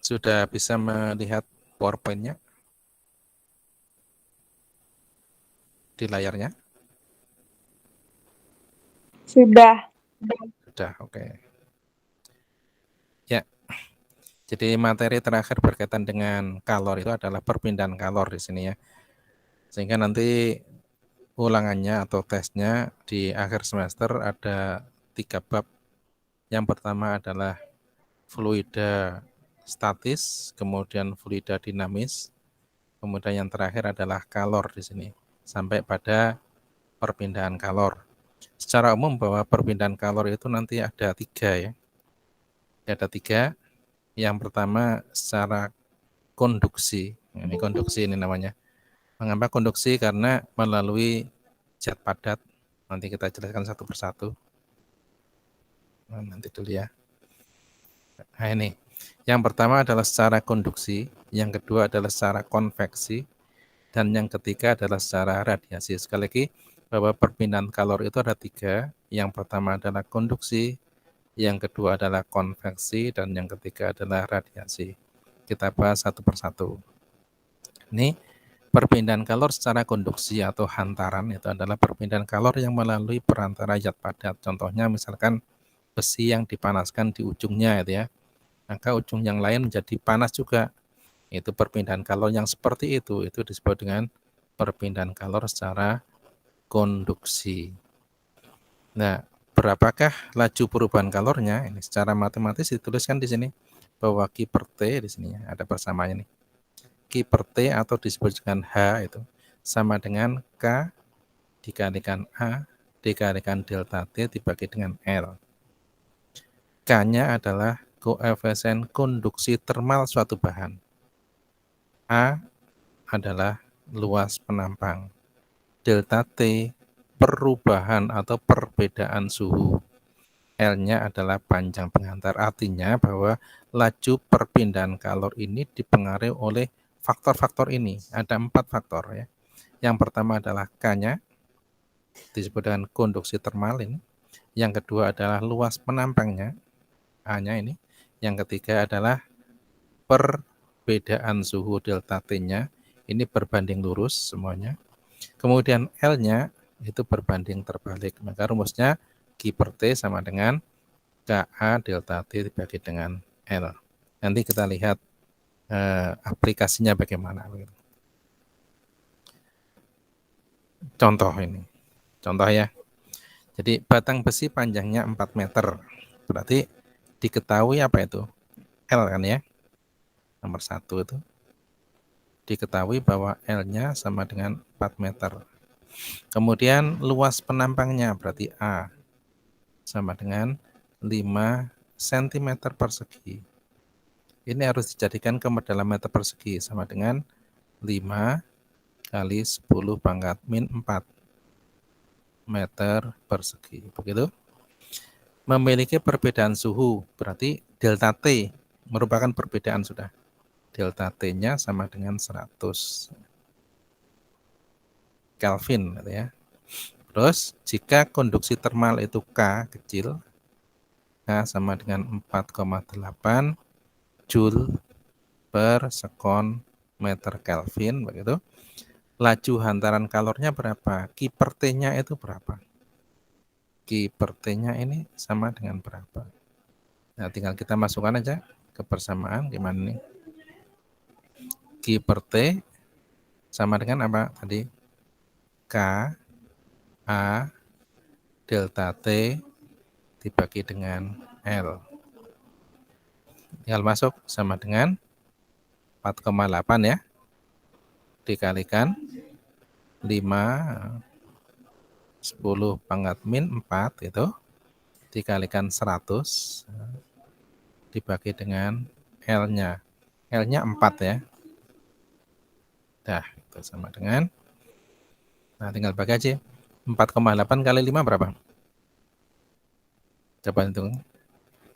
Sudah bisa melihat PowerPoint-nya di layarnya? Sudah. Sudah, oke. Ya, jadi materi terakhir berkaitan dengan kalor itu adalah perpindahan kalor di sini ya. Sehingga nanti ulangannya atau tesnya di akhir semester ada 3 bab. Yang pertama adalah fluida statis, kemudian fluida dinamis, kemudian yang terakhir adalah kalor di sini, sampai pada perpindahan kalor. Secara umum bahwa perpindahan kalor itu nanti ada 3 ya. Ada 3. Yang pertama secara konduksi. Ini konduksi ini namanya. Mengapa konduksi? Karena melalui zat padat. Nanti kita jelaskan satu persatu. Nanti dulu ya. Nah ini. Yang pertama adalah secara konduksi, yang kedua adalah secara konveksi, dan yang ketiga adalah secara radiasi. Sekali lagi, bahwa perpindahan kalor itu ada 3. Yang pertama adalah konduksi, yang kedua adalah konveksi, dan yang ketiga adalah radiasi. Kita bahas satu persatu. Ini perpindahan kalor secara konduksi atau hantaran itu adalah perpindahan kalor yang melalui perantara zat padat. Contohnya misalkan besi yang dipanaskan di ujungnya itu ya. Maka ujung yang lain menjadi panas juga. Itu perpindahan kalor yang seperti itu disebut dengan perpindahan kalor secara konduksi. Nah, berapakah laju perubahan kalornya? Ini secara matematis dituliskan di sini bahwa Q per T di sini ya, ada persamaannya nih. Q per T atau disebut dengan H itu sama dengan K dikalikan A dikalikan delta T dibagi dengan L. K-nya adalah koefisien konduksi termal suatu bahan. A adalah luas penampang. Delta T perubahan atau perbedaan suhu. L-nya adalah panjang pengantar. Artinya bahwa laju perpindahan kalor ini dipengaruhi oleh faktor-faktor ini. Ada 4 faktor ya. Yang pertama adalah K-nya, disebut dengan konduksi termal ini. Yang kedua adalah luas penampangnya, A-nya ini. Yang ketiga adalah perbedaan suhu delta T-nya. Ini berbanding lurus semuanya. Kemudian L-nya itu berbanding terbalik. Maka rumusnya Q per T sama dengan KA delta T dibagi dengan L. Nanti kita lihat aplikasinya bagaimana. Contoh ini. Contoh ya. Jadi batang besi panjangnya 4 meter. Berarti diketahui apa itu? L kan ya. Nomor 1 itu. Diketahui bahwa L-nya sama dengan 4 meter. Kemudian luas penampangnya berarti A sama dengan 5 cm persegi. Ini harus dijadikan ke dalam meter persegi sama dengan 5 kali 10 pangkat min 4 meter persegi. Begitu. Memiliki perbedaan suhu, berarti delta T merupakan perbedaan sudah. Delta T-nya sama dengan 100 Kelvin gitu ya. Terus jika konduksi termal itu K kecil, K sama dengan 4,8 Joule per sekon meter Kelvin begitu. Laju hantaran kalornya berapa? Q per T-nya itu berapa? Q per T-nya ini sama dengan berapa? Nah, tinggal kita masukkan aja ke persamaan gimana nih? Q per T sama dengan apa tadi? K A delta T dibagi dengan L. Tinggal masuk sama dengan 4,8 ya. Dikalikan 5 10 pangkat min 4 itu dikalikan 100 dibagi dengan L-nya. L-nya 4 ya. Dah, itu sama dengan, nah tinggal bagi aja. 4,8 kali 5 berapa? Coba hitung.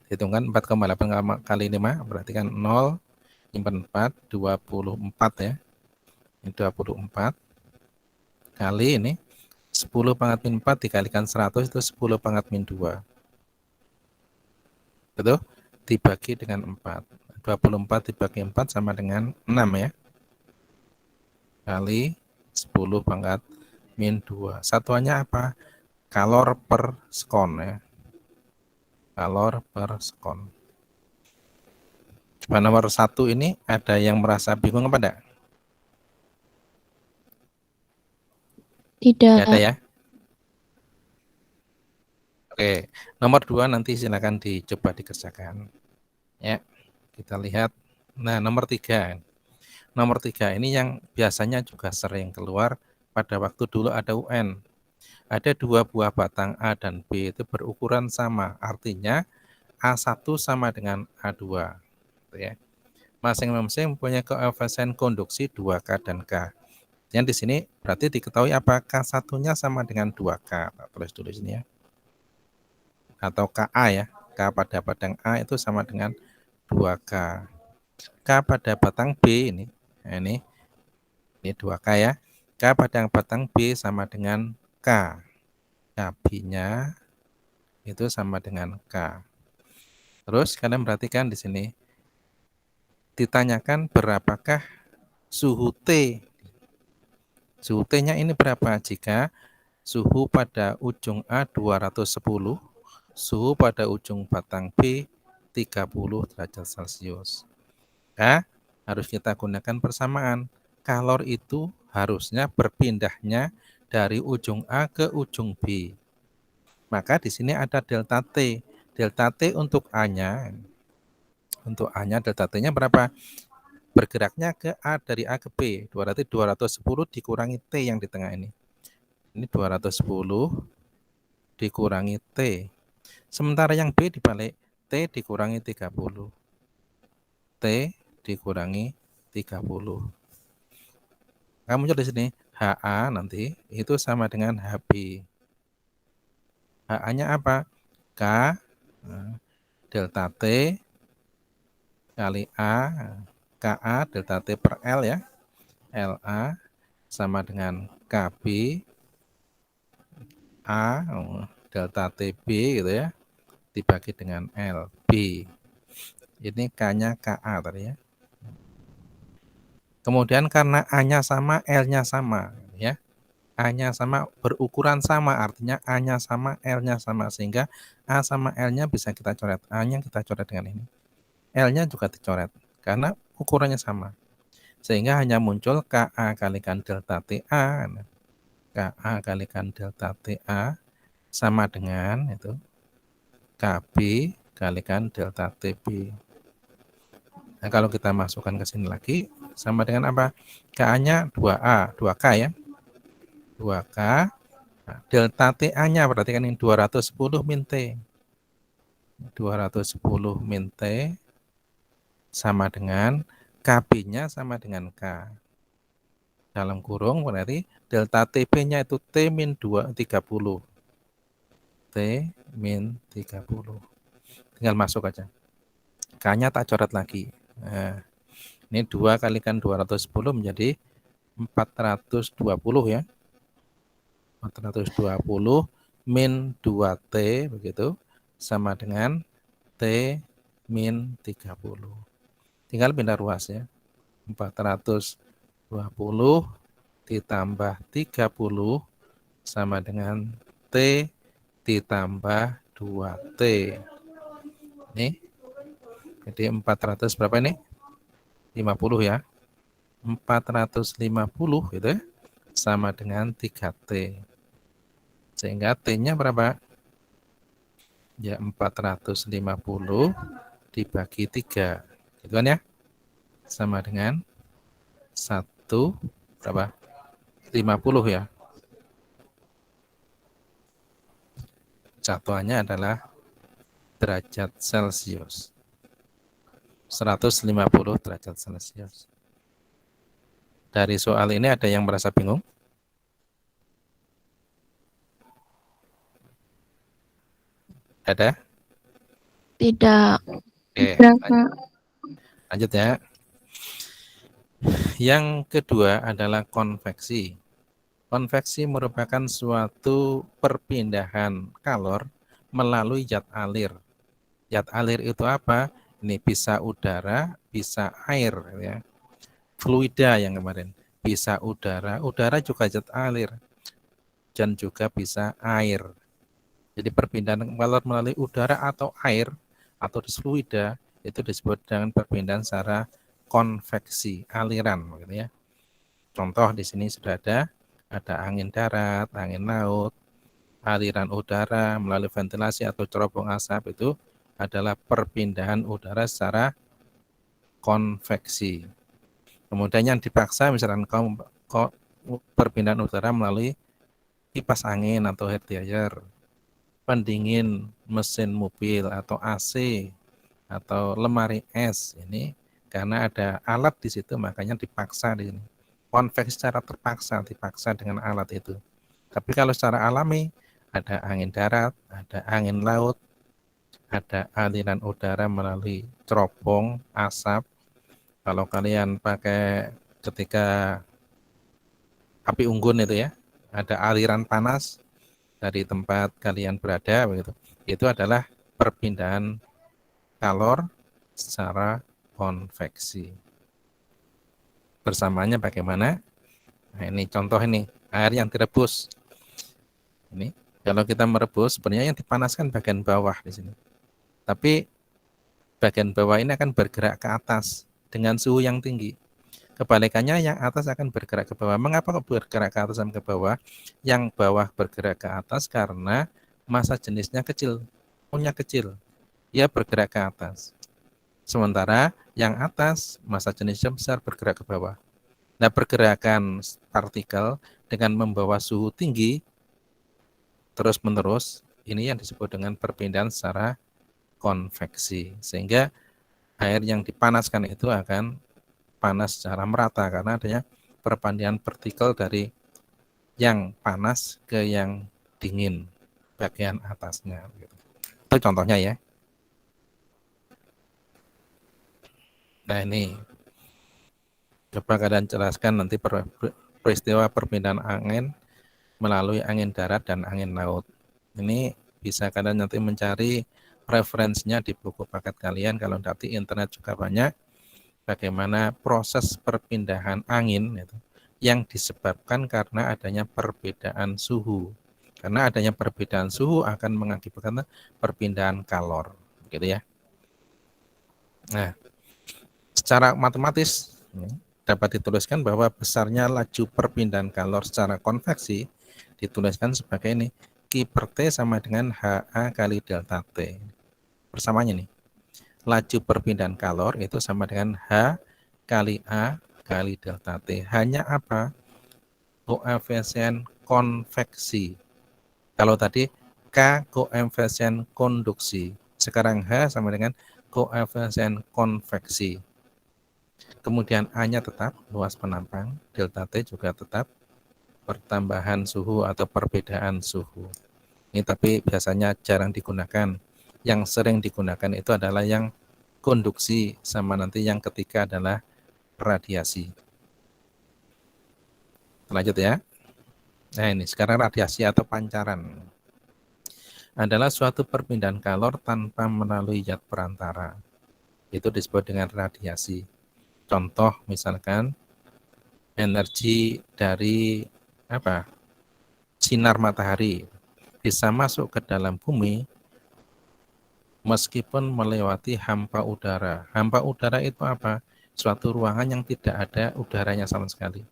Hitungkan 4,8 kali 5 berarti kan 0, simpan 4, 24 ya. Ini 24 kali ini 10 pangkat min 4 dikalikan 100 itu 10 pangkat min 2. Betul? Dibagi dengan 4. 24 dibagi 4 sama dengan 6 ya. Kali 10 pangkat min 2. Satuannya apa? Kalor per sekon ya. Kalor per sekon. Coba nomor 1 ini ada yang merasa bingung apa enggak? Tidak. Tidak ada ya? Oke, nomor 2 nanti silakan dicoba dikerjakan. Ya, kita lihat. Nah, nomor 3. Nomor 3 ini yang biasanya juga sering keluar pada waktu dulu ada UN. Ada 2 buah batang A dan B itu berukuran sama, artinya A1 sama dengan A2. Gitu ya. Masing-masing mempunyai koefisien konduksi 2K dan K. Yang di sini berarti diketahui apa? K1-nya sama dengan 2K. Kita tulis dulu sini ya. Atau KA ya. K pada batang A itu sama dengan 2K. K pada batang B ini 2K ya. K pada batang B sama dengan K. KB-nya itu sama dengan K. Terus kalian perhatikan di sini ditanyakan berapakah suhu T. Suhu T-nya ini berapa? Jika suhu pada ujung A 210, suhu pada ujung batang B 30 derajat Celcius. Nah, harus kita gunakan persamaan. Kalor itu harusnya berpindahnya dari ujung A ke ujung B. Maka di sini ada delta T. Delta T untuk A-nya, delta T-nya berapa? Bergeraknya ke A dari A ke B. 210 dikurangi T yang di tengah ini. Ini 210 dikurangi T. Sementara yang B dibalik, T dikurangi 30. T dikurangi 30. Kamu muncul di sini, HA nanti itu sama dengan HB. HA-nya apa? K delta T kali A, KA delta T per L ya. LA sama dengan KB A delta TB gitu ya, dibagi dengan LB. Ini K-nya KA tadi ya. Kemudian karena A-nya sama, L-nya sama ya. A-nya sama, berukuran sama, artinya A-nya sama, L-nya sama, sehingga A sama L-nya bisa kita coret. A-nya kita coret dengan ini. L-nya juga dicoret karena ukurannya sama. Sehingga hanya muncul KA kalikan delta TA. KA kalikan delta TA sama dengan itu KB kalikan delta TB. Nah, kalau kita masukkan ke sini lagi, sama dengan apa? KA-nya 2A, 2K ya. 2K. Nah, delta TA-nya berarti kan ini 210 min T. 210 min T sama dengan KB-nya sama dengan K. Dalam kurung berarti delta TB-nya itu T min 30. T min 30. Tinggal masuk aja. K-nya tak coret lagi. Nah, ini 2 kalikan 210 menjadi 420 ya. 420 min 2T begitu sama dengan T min 30. Tinggal pindah ruas ya. 420 ditambah 30 sama dengan T ditambah 2T. Ini jadi 400 berapa ini? 50 ya. 450 gitu ya. Sama dengan 3T. Sehingga T-nya berapa? Ya 450 dibagi 3. Gitu kan ya? Sama dengan 1 berapa? 50 ya. Satuannya adalah derajat Celcius. 150 derajat Celcius. Dari soal ini ada yang merasa bingung? Ada? Tidak. Oke, lanjut ya. Yang kedua adalah konveksi. Konveksi merupakan suatu perpindahan kalor melalui zat alir. Zat alir itu apa? Ini bisa udara, bisa air, ya. Fluida yang kemarin, bisa udara, udara juga zat air, dan juga bisa air. Jadi perpindahan kalor melalui udara atau air atau fluida itu disebut dengan perpindahan secara konveksi, aliran, gitu ya. Contoh di sini sudah ada angin darat, angin laut, aliran udara melalui ventilasi atau cerobong asap, itu adalah perpindahan udara secara konveksi. Kemudian yang dipaksa misalkan perpindahan udara melalui kipas angin atau hair dryer, pendingin mesin mobil atau AC atau lemari es, ini karena ada alat di situ makanya dipaksa di sini. Konveksi secara terpaksa, dipaksa dengan alat itu. Tapi kalau secara alami ada angin darat, ada angin laut, ada aliran udara melalui cerobong asap. Kalau kalian pakai ketika api unggun itu ya, ada aliran panas dari tempat kalian berada begitu. Itu adalah perpindahan kalor secara konveksi. Persamaannya bagaimana? Nah, ini contoh ini, air yang direbus. Ini kalau kita merebus sebenarnya yang dipanaskan bagian bawah di sini. Tapi bagian bawah ini akan bergerak ke atas dengan suhu yang tinggi. Kebalikannya yang atas akan bergerak ke bawah. Mengapa kok bergerak ke atas dan ke bawah? Yang bawah bergerak ke atas karena massa jenisnya kecil, punya kecil. Ia bergerak ke atas. Sementara yang atas massa jenisnya besar, bergerak ke bawah. Nah, pergerakan partikel dengan membawa suhu tinggi terus-menerus, ini yang disebut dengan perpindahan secara konveksi. Sehingga air yang dipanaskan itu akan panas secara merata karena adanya perpindahan partikel dari yang panas ke yang dingin bagian atasnya. Itu contohnya ya. Nah, ini coba kalian jelaskan nanti peristiwa perpindahan angin melalui angin darat dan angin laut. Ini bisa kalian nanti mencari referensinya di buku paket kalian. Kalau nanti internet juga banyak, bagaimana proses perpindahan angin itu yang disebabkan karena adanya perbedaan suhu. Karena adanya perbedaan suhu akan mengakibatkan perpindahan kalor, gitu ya. Nah, secara matematis dapat dituliskan bahwa besarnya laju perpindahan kalor secara konveksi dituliskan sebagai ini, Q per T sama dengan HA kali delta T. Persamaannya nih, laju perpindahan kalor itu sama dengan H kali A kali delta T. Hanya apa? Koefisien konveksi. Kalau tadi K koefisien konduksi, sekarang H sama dengan koefisien konveksi. Kemudian A-nya tetap luas penampang, delta T juga tetap pertambahan suhu atau perbedaan suhu. Ini tapi biasanya jarang digunakan. Yang sering digunakan itu adalah yang konduksi sama nanti yang ketiga adalah radiasi. Lanjut ya. Nah, ini sekarang radiasi atau pancaran adalah suatu perpindahan kalor tanpa melalui zat perantara. Itu disebut dengan radiasi. Contoh misalkan energi dari sinar matahari bisa masuk ke dalam bumi meskipun melewati hampa udara. Hampa udara itu apa? Suatu ruangan yang tidak ada udaranya sama sekali.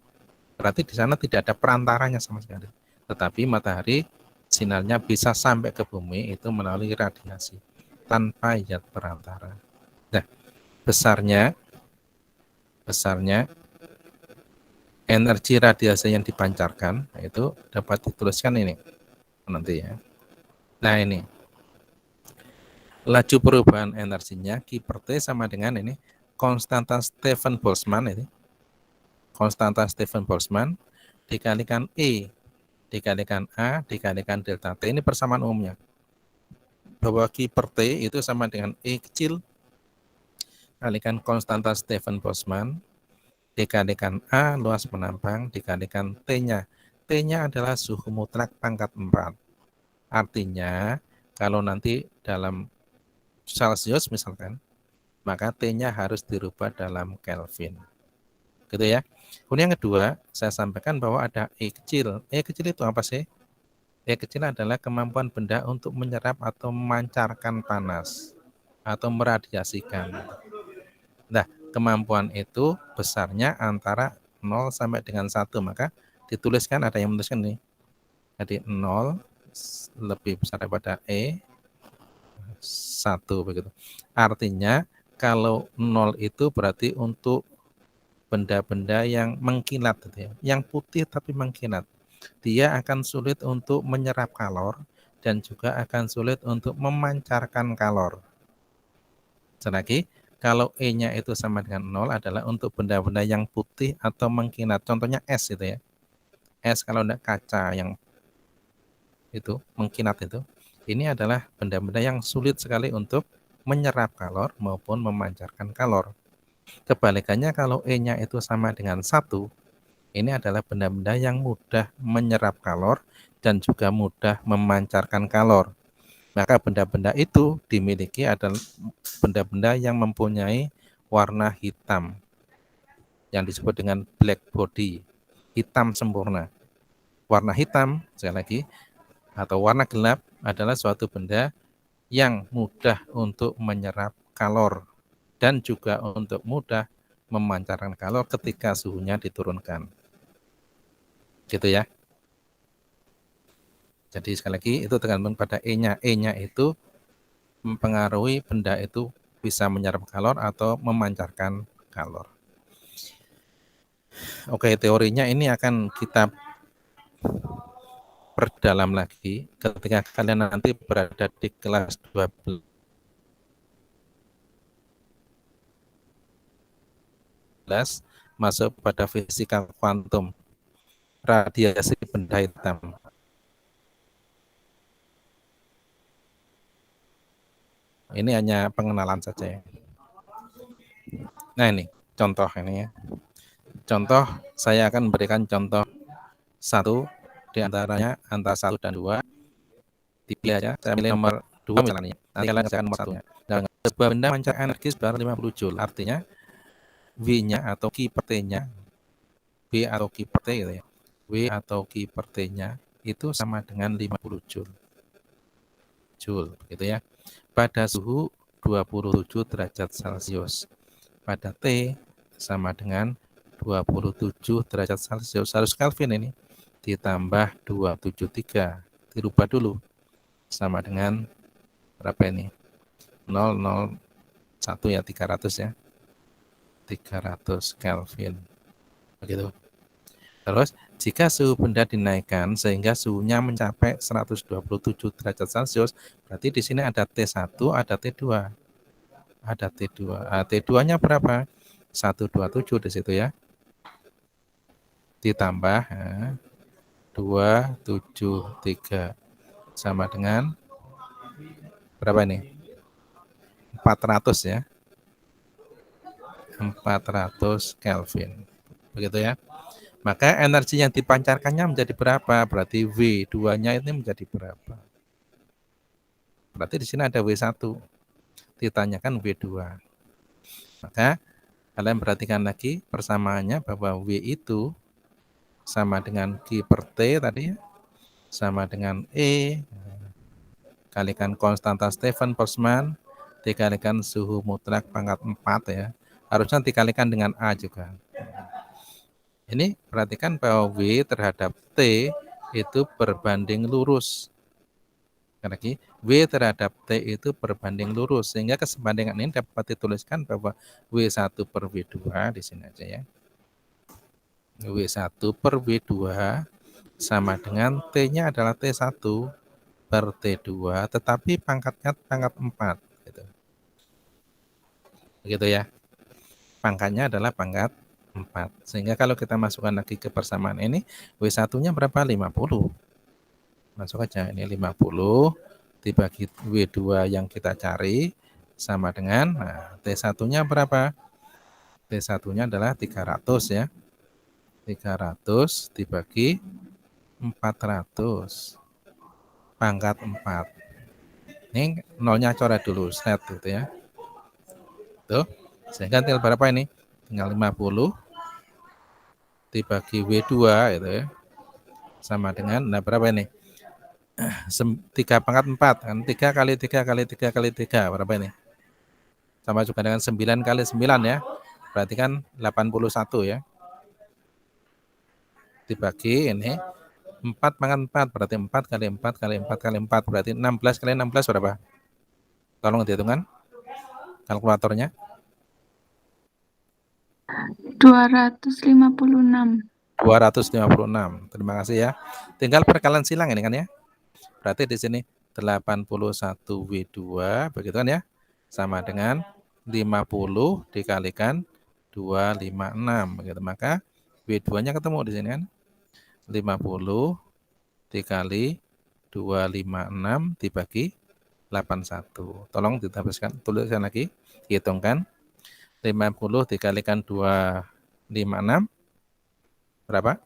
Berarti di sana tidak ada perantaranya sama sekali. Tetapi matahari sinarnya bisa sampai ke bumi itu melalui radiasi tanpa zat perantara. Nah, besarnya energi radiasi yang dipancarkan itu dapat dituliskan ini nanti ya. Nah, ini laju perubahan energinya Q per T sama dengan ini konstanta Stefan Boltzmann ini. Konstanta Stefan Boltzmann dikalikan E dikalikan A dikalikan delta T. Ini persamaan umumnya. Bahwa Q per T itu sama dengan E kecil kalikan konstanta Stefan Boltzmann dikalikan A luas penampang dikalikan T-nya. T-nya adalah suhu mutlak pangkat 4. Artinya kalau nanti dalam Celsius misalkan, maka T-nya harus dirubah dalam Kelvin. Gitu ya. Kemudian yang kedua, saya sampaikan bahwa ada E kecil. E kecil itu apa sih? E kecil adalah kemampuan benda untuk menyerap atau memancarkan panas atau meradiasikan. Nah, kemampuan itu besarnya antara 0 sampai dengan 1, maka dituliskan, ada yang menuliskan nih. Jadi 0 lebih besar daripada E 1 begitu. Artinya kalau 0 itu berarti untuk benda-benda yang mengkilat gitu ya, yang putih tapi mengkilat. Dia akan sulit untuk menyerap kalor dan juga akan sulit untuk memancarkan kalor. Lagi, kalau E-nya itu sama dengan 0 adalah untuk benda-benda yang putih atau mengkilat. Contohnya es itu ya. Es kalau enggak kaca yang itu mengkilat itu. Ini adalah benda-benda yang sulit sekali untuk menyerap kalor maupun memancarkan kalor. Kebalikannya kalau E-nya itu sama dengan 1, ini adalah benda-benda yang mudah menyerap kalor dan juga mudah memancarkan kalor. Maka benda-benda itu dimiliki adalah benda-benda yang mempunyai warna hitam yang disebut dengan black body, hitam sempurna. Warna hitam, sekali lagi, atau warna gelap adalah suatu benda yang mudah untuk menyerap kalor dan juga untuk mudah memancarkan kalor ketika suhunya diturunkan. Gitu ya. Jadi sekali lagi itu tergantung pada E-nya. E-nya itu mempengaruhi benda itu bisa menyerap kalor atau memancarkan kalor. Oke, teorinya ini akan kita perdalam lagi ketika kalian nanti berada di kelas 12 masuk pada fisika kuantum, radiasi benda hitam. Ini hanya pengenalan saja ya. Nah ini contoh ini ya. Contoh, saya akan memberikan contoh satu di antaranya antara 1 dan 2. Dipilih aja, saya pilih nomor 2 misalnya. Nanti kalian kerjakan nomor 1-nya. Nah, sebuah benda memancar energi sebesar 50 Joule. Artinya V-nya atau Q per T-nya, V atau Q per T gitu ya. V atau Q per T-nya itu sama dengan 50 Joule. Joule gitu ya. Pada suhu 27 derajat Celcius. Pada T sama dengan 27 derajat Celcius. Harus Kelvin ini. Ditambah 273. Dirubah dulu. Sama dengan berapa ini? 001 ya, 300 ya. 300 Kelvin. Begitu. Terus, jika suhu benda dinaikkan sehingga suhunya mencapai 127 derajat Celcius, berarti di sini ada T1, ada T2. Ada T2. T2-nya berapa? 127 di situ ya. Ditambah 273 sama dengan berapa ini? 400 ya. 400 Kelvin. Begitu ya. Maka energi yang dipancarkannya menjadi berapa? Berarti V2-nya ini menjadi berapa? Berarti di sini ada W1. Ditanyakan W2. Maka kalian perhatikan lagi persamaannya bahwa W itu sama dengan Q per T tadi ya. Sama dengan E kalikan konstanta Stefan Boltzmann dikalikan suhu mutlak pangkat 4 ya. Harusnya dikalikan dengan A juga. Ini perhatikan bahwa W terhadap T itu berbanding lurus. Lagi, W terhadap T itu berbanding lurus. Sehingga kesebandingan ini dapat dituliskan bahwa W1 per W2 di sini aja ya. W1 per W2 sama dengan T-nya adalah T1 per T2, tetapi pangkatnya pangkat 4. Gitu. Begitu ya. Pangkatnya adalah pangkat 4. Sehingga kalau kita masukkan lagi ke persamaan ini, W1-nya berapa? 50. Masuk aja, ini 50 dibagi W2 yang kita cari sama dengan, T1-nya berapa? T1-nya adalah 300 ya. 300 dibagi 400 pangkat 4. Ini nolnya coret dulu, set gitu ya. Tuh. Sehingga tinggal berapa ini? Tinggal 50 dibagi W2 gitu ya. Sama dengan, nah berapa ini? 3 pangkat 4 kan, 3 kali 3 kali 3 kali 3 berapa ini? Sama juga dengan 9 kali 9 ya, berarti kan 81 ya, dibagi ini 4 pangkat 4 berarti 4 kali 4 kali 4 kali 4 berarti 16 kali 16 berapa? Tolong dihitungkan kalkulatornya. 256. 256. Terima kasih ya. Tinggal perkalian silang ini kan ya. Berarti di sini 81 W2 begitu kan ya. Sama dengan 50 dikalikan 256 begitu. Maka W2-nya ketemu di sini kan. 50 dikali 256 dibagi 81. Tolong ditambahkan, tuliskan lagi, hitungkan. 50 dikalikan 256 berapa?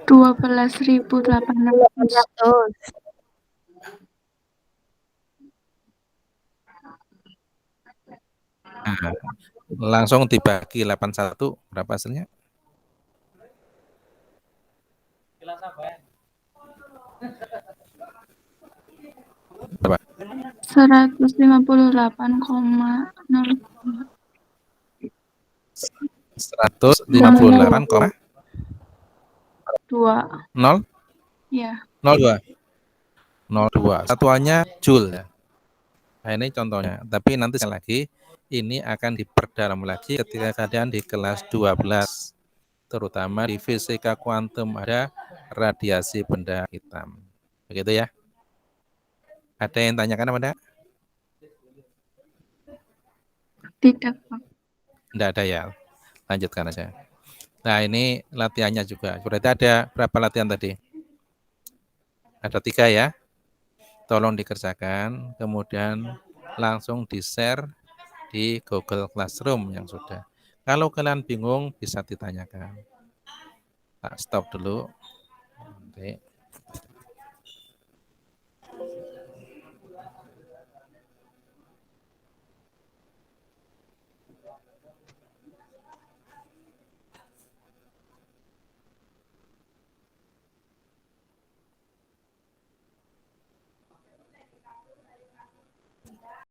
12.800. Nah, langsung dibagi 81 berapa hasilnya? Berapa? 158,0. 158,0 2. Ya. 02. Satuannya joule ya. Nah, ini contohnya. Tapi nanti sekali lagi ini akan diperdalam lagi ketika kalian di kelas 12. Terutama di fisika kuantum ada radiasi benda hitam. Begitu ya. Ada yang tanyakan apa enggak? Tidak, Pak. Enggak ada ya. Lanjutkan aja. Nah, ini latihannya juga. Berarti ada berapa latihan tadi? Ada 3 ya. Tolong dikerjakan, kemudian langsung di-share di Google Classroom yang sudah. Kalau kalian bingung bisa ditanyakan. Tak stop dulu. Oke.